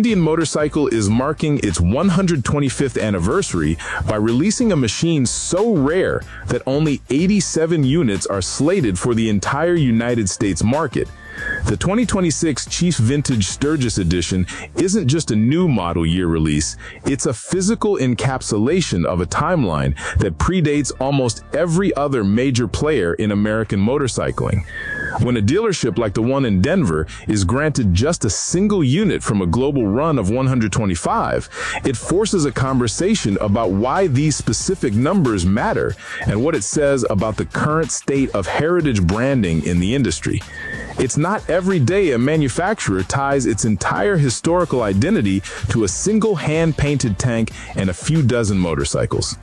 Indian Motorcycle is marking its 125th anniversary by releasing a machine so rare that only 87 units are slated for the entire United States market. The 2026 Chief Vintage Sturgis edition isn't just a new model year release, it's a physical encapsulation of a timeline that predates almost every other major player in American motorcycling. When a dealership like the one in Denver is granted just a single unit from a global run of 125, it forces a conversation about why these specific numbers matter and what it says about the current state of heritage branding in the industry. It's not every day a manufacturer ties its entire historical identity to a single hand-painted tank and a few dozen motorcycles.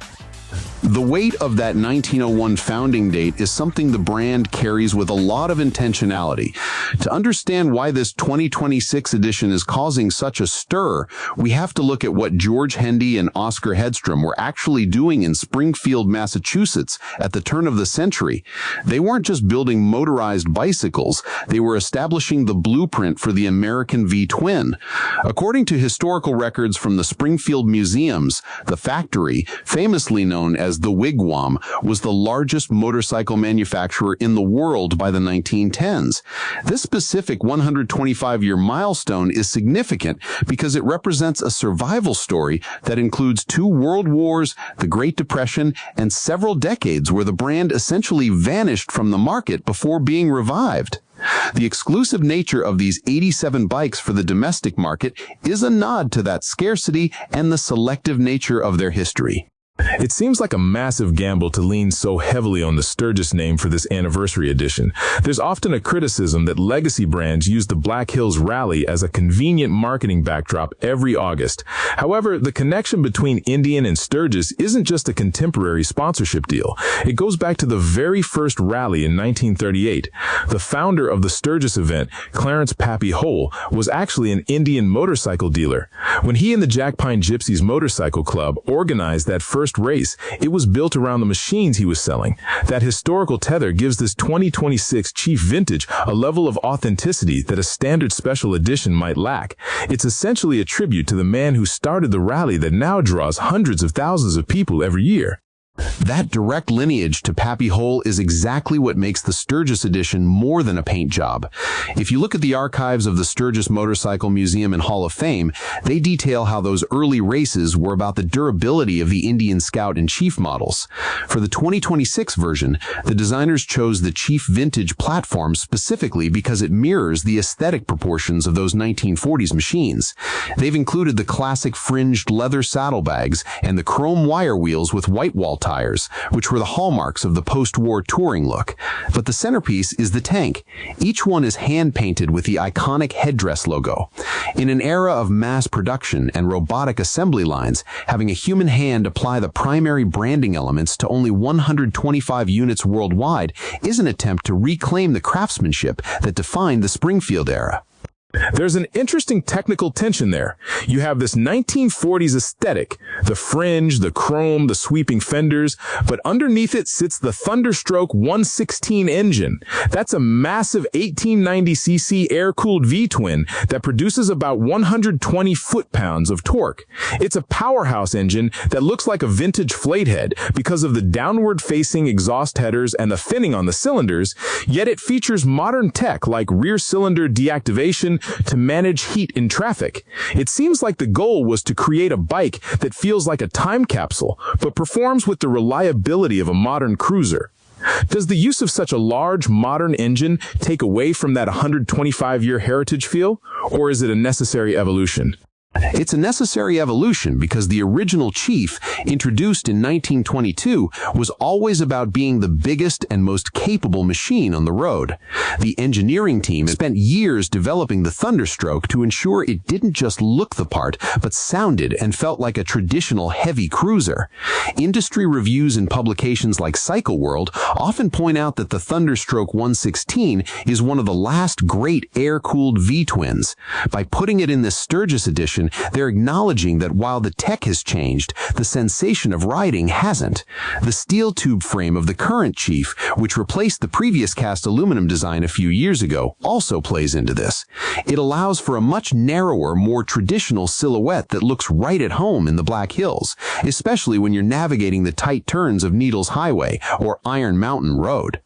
The weight of that 1901 founding date is something the brand carries with a lot of intentionality. To understand why this 2026 edition is causing such a stir, we have to look at what George Hendy and Oscar Hedstrom were actually doing in Springfield, Massachusetts at the turn of the century. They weren't just building motorized bicycles, they were establishing the blueprint for the American V-twin. According to historical records from the Springfield museums, the factory, famously known as the Wigwam, was the largest motorcycle manufacturer in the world by the 1910s. This specific 125-year milestone is significant because it represents a survival story that includes 2 world wars, the Great Depression, and several decades where the brand essentially vanished from the market before being revived. The exclusive nature of these 87 bikes for the domestic market is a nod to that scarcity and the selective nature of their history. It seems like a massive gamble to lean so heavily on the Sturgis name for this anniversary edition. There's often a criticism that legacy brands use the Black Hills Rally as a convenient marketing backdrop every August. However, the connection between Indian and Sturgis isn't just a contemporary sponsorship deal. It goes back to the very first rally in 1938. The founder of the Sturgis event, Clarence Pappy Hoel, was actually an Indian motorcycle dealer. When he and the Jackpine Gypsies Motorcycle Club organized that first race, it was built around the machines he was selling. That historical tether gives this 2026 Chief Vintage a level of authenticity that a standard special edition might lack. It's essentially a tribute to the man who started the rally that now draws hundreds of thousands of people every year. That direct lineage to Pappy Hoel is exactly what makes the Sturgis edition more than a paint job. If you look at the archives of the Sturgis Motorcycle Museum and Hall of Fame, they detail how those early races were about the durability of the Indian Scout and Chief models. For the 2026 version, the designers chose the Chief Vintage platform specifically because it mirrors the aesthetic proportions of those 1940s machines. They've included the classic fringed leather saddlebags and the chrome wire wheels with white wall tires, which were the hallmarks of the post-war touring look. But the centerpiece is the tank. Each one is hand-painted with the iconic headdress logo. In an era of mass production and robotic assembly lines, having a human hand apply the primary branding elements to only 125 units worldwide is an attempt to reclaim the craftsmanship that defined the Springfield era. There's an interesting technical tension there. You have this 1940s aesthetic, the fringe, the chrome, the sweeping fenders, but underneath it sits the Thunderstroke 116 engine. That's a massive 1890cc air-cooled V-twin that produces about 120 foot-pounds of torque. It's a powerhouse engine that looks like a vintage flathead because of the downward-facing exhaust headers and the finning on the cylinders, yet it features modern tech like rear cylinder deactivation to manage heat in traffic. It seems like the goal was to create a bike that feels like a time capsule, but performs with the reliability of a modern cruiser. Does the use of such a large, modern engine take away from that 125-year heritage feel, or is it a necessary evolution? It's a necessary evolution because the original Chief, introduced in 1922, was always about being the biggest and most capable machine on the road. The engineering team spent years developing the Thunderstroke to ensure it didn't just look the part, but sounded and felt like a traditional heavy cruiser. Industry reviews and publications like Cycle World often point out that the Thunderstroke 116 is one of the last great air-cooled V-twins. By putting it in this Sturgis edition, edition, they're acknowledging that while the tech has changed, the sensation of riding hasn't. The steel tube frame of the current Chief, which replaced the previous cast aluminum design a few years ago, also plays into this. It allows for a much narrower, more traditional silhouette that looks right at home in the Black Hills, especially when you're navigating the tight turns of Needles Highway or Iron Mountain Road.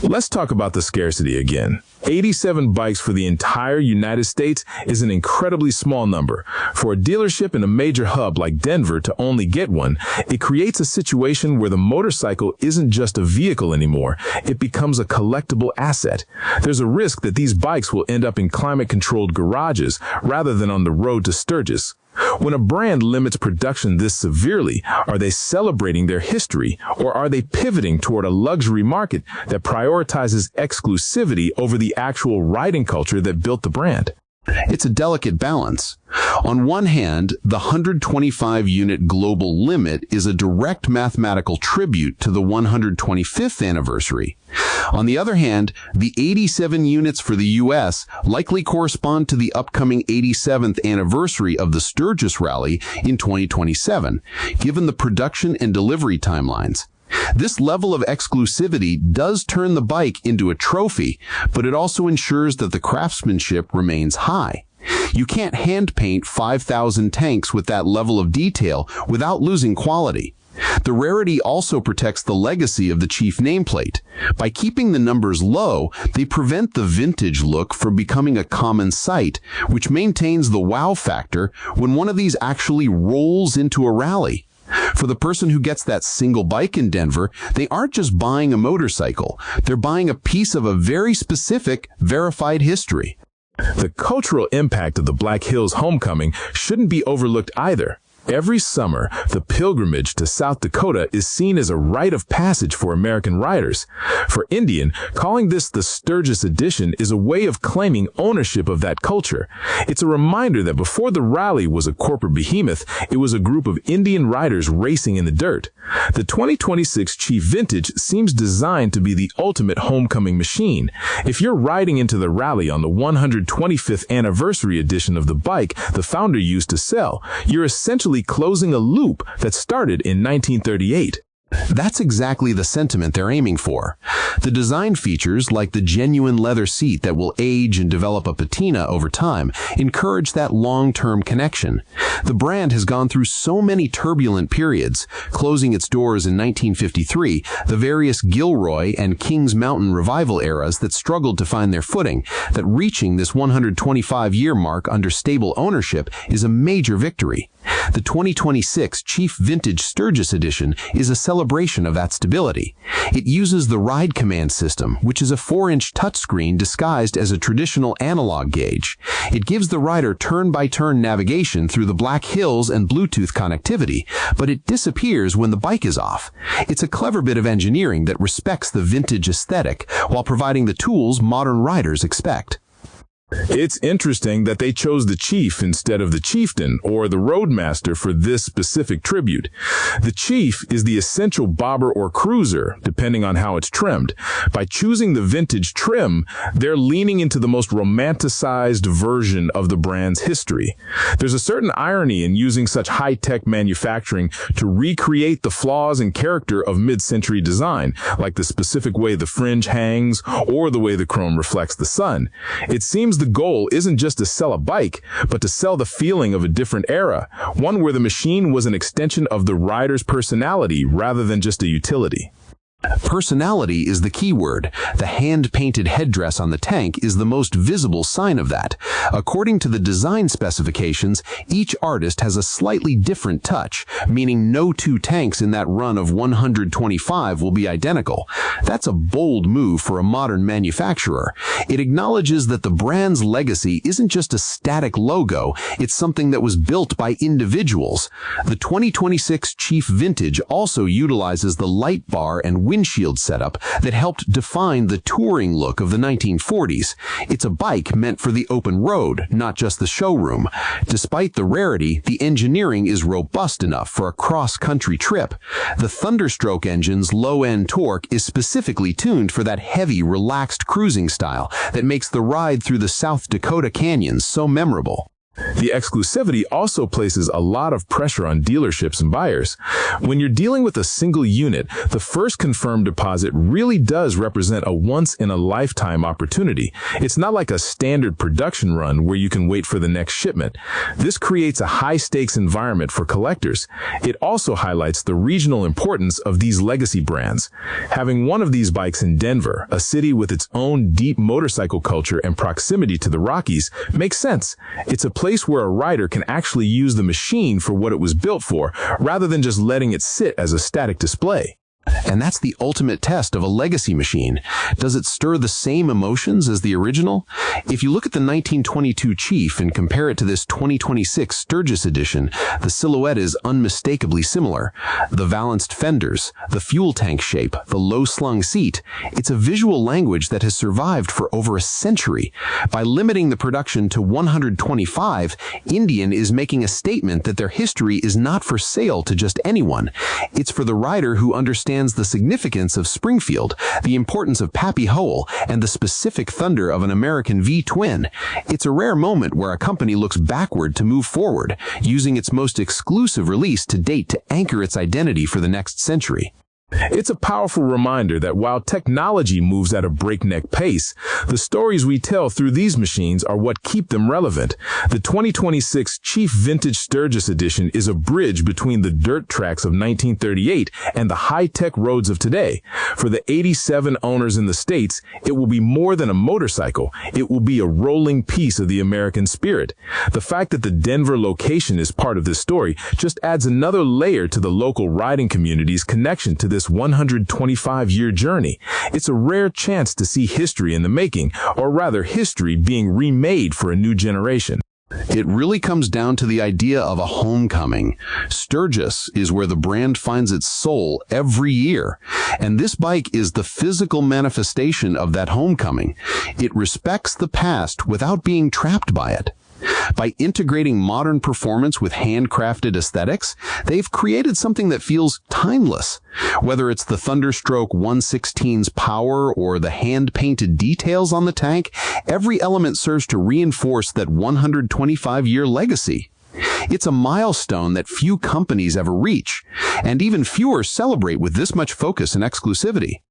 Let's talk about the scarcity again. 87 bikes for the entire United States is an incredibly small number. For a dealership in a major hub like Denver to only get one, it creates a situation where the motorcycle isn't just a vehicle anymore. It becomes a collectible asset. There's a risk that these bikes will end up in climate-controlled garages rather than on the road to Sturgis. When a brand limits production this severely, are they celebrating their history, or are they pivoting toward a luxury market that prioritizes exclusivity over the actual riding culture that built the brand? It's a delicate balance. On one hand, the 125-unit global limit is a direct mathematical tribute to the 125th anniversary. On the other hand, the 87 units for the U.S. likely correspond to the upcoming 87th anniversary of the Sturgis Rally in 2027, given the production and delivery timelines. This level of exclusivity does turn the bike into a trophy, but it also ensures that the craftsmanship remains high. You can't hand paint 5,000 tanks with that level of detail without losing quality. The rarity also protects the legacy of the Chief nameplate. By keeping the numbers low, they prevent the vintage look from becoming a common sight, which maintains the wow factor when one of these actually rolls into a rally. For the person who gets that single bike in Denver, they aren't just buying a motorcycle. They're buying a piece of a very specific, verified history. The cultural impact of the Black Hills homecoming shouldn't be overlooked either. Every summer, the pilgrimage to South Dakota is seen as a rite of passage for American riders. For Indian, calling this the Sturgis edition is a way of claiming ownership of that culture. It's a reminder that before the rally was a corporate behemoth, it was a group of Indian riders racing in the dirt. The 2026 Chief Vintage seems designed to be the ultimate homecoming machine. If you're riding into the rally on the 125th anniversary edition of the bike the founder used to sell, you're essentially closing a loop that started in 1938. That's exactly the sentiment they're aiming for. The design features, like the genuine leather seat that will age and develop a patina over time, encourage that long-term connection. The brand has gone through so many turbulent periods, closing its doors in 1953, the various Gilroy and Kings Mountain revival eras that struggled to find their footing, that reaching this 125-year mark under stable ownership is a major victory. The 2026 Chief Vintage Sturgis Edition is a celebration of that stability. It uses the Ride Command system, which is a 4-inch touchscreen disguised as a traditional analog gauge. It gives the rider turn-by-turn navigation through the Black Hills and Bluetooth connectivity, but it disappears when the bike is off. It's a clever bit of engineering that respects the vintage aesthetic while providing the tools modern riders expect. It's interesting that they chose the Chief instead of the Chieftain or the Roadmaster for this specific tribute. The Chief is the essential bobber or cruiser, depending on how it's trimmed. By choosing the vintage trim, they're leaning into the most romanticized version of the brand's history. There's a certain irony in using such high-tech manufacturing to recreate the flaws and character of mid-century design, like the specific way the fringe hangs or the way the chrome reflects the sun. It seems the goal isn't just to sell a bike, but to sell the feeling of a different era, one where the machine was an extension of the rider's personality rather than just a utility. Personality is the key word. The hand-painted headdress on the tank is the most visible sign of that. According to the design specifications, each artist has a slightly different touch, meaning no two tanks in that run of 125 will be identical. That's a bold move for a modern manufacturer. It acknowledges that the brand's legacy isn't just a static logo, it's something that was built by individuals. The 2026 Chief Vintage also utilizes the light bar and windshield setup that helped define the touring look of the 1940s. It's a bike meant for the open road, not just the showroom. Despite the rarity, the engineering is robust enough for a cross-country trip. The Thunderstroke engine's low-end torque is specifically tuned for that heavy, relaxed cruising style that makes the ride through the South Dakota canyons so memorable. The exclusivity also places a lot of pressure on dealerships and buyers. When you're dealing with a single unit, the first confirmed deposit really does represent a once-in-a-lifetime opportunity. It's not like a standard production run where you can wait for the next shipment. This creates a high-stakes environment for collectors. It also highlights the regional importance of these legacy brands. Having one of these bikes in Denver, a city with its own deep motorcycle culture and proximity to the Rockies, makes sense. It's a place where a rider can actually use the machine for what it was built for, rather than just letting it sit as a static display. And that's the ultimate test of a legacy machine. Does it stir the same emotions as the original? If you look at the 1922 Chief and compare it to this 2026 Sturgis edition, the silhouette is unmistakably similar. The valanced fenders, the fuel tank shape, the low-slung seat, it's a visual language that has survived for over a century. By limiting the production to 125, Indian is making a statement that their history is not for sale to just anyone. It's for the rider who understands the significance of Springfield, the importance of Pappy Hoel, and the specific thunder of an American V-twin. It's a rare moment where a company looks backward to move forward, using its most exclusive release to date to anchor its identity for the next century. It's a powerful reminder that while technology moves at a breakneck pace, the stories we tell through these machines are what keep them relevant. The 2026 Chief Vintage Sturgis Edition is a bridge between the dirt tracks of 1938 and the high-tech roads of today. For the 87 owners in the States, it will be more than a motorcycle. It will be a rolling piece of the American spirit. The fact that the Denver location is part of this story just adds another layer to the local riding community's connection to this 125-year journey. It's a rare chance to see history in the making, or rather history being remade for a new generation. It really comes down to the idea of a homecoming. Sturgis is where the brand finds its soul every year, and this bike is the physical manifestation of that homecoming. It respects the past without being trapped by it. By integrating modern performance with handcrafted aesthetics, they've created something that feels timeless. Whether it's the Thunderstroke 116's power or the hand-painted details on the tank, every element serves to reinforce that 125-year legacy. It's a milestone that few companies ever reach, and even fewer celebrate with this much focus and exclusivity.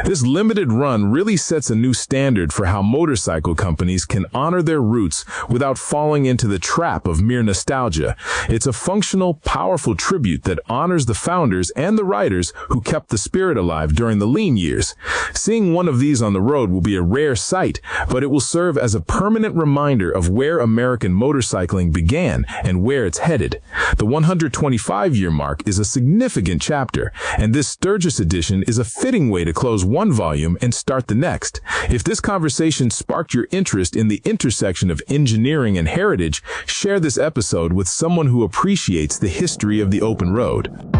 This limited run really sets a new standard for how motorcycle companies can honor their roots without falling into the trap of mere nostalgia. It's a functional, powerful tribute that honors the founders and the riders who kept the spirit alive during the lean years. Seeing one of these on the road will be a rare sight, but it will serve as a permanent reminder of where American motorcycling began and where it's headed. The 125-year mark is a significant chapter, and this Sturgis edition is a fitting way to close one volume and start the next. If this conversation sparked your interest in the intersection of engineering and heritage, share this episode with someone who appreciates the history of the open road.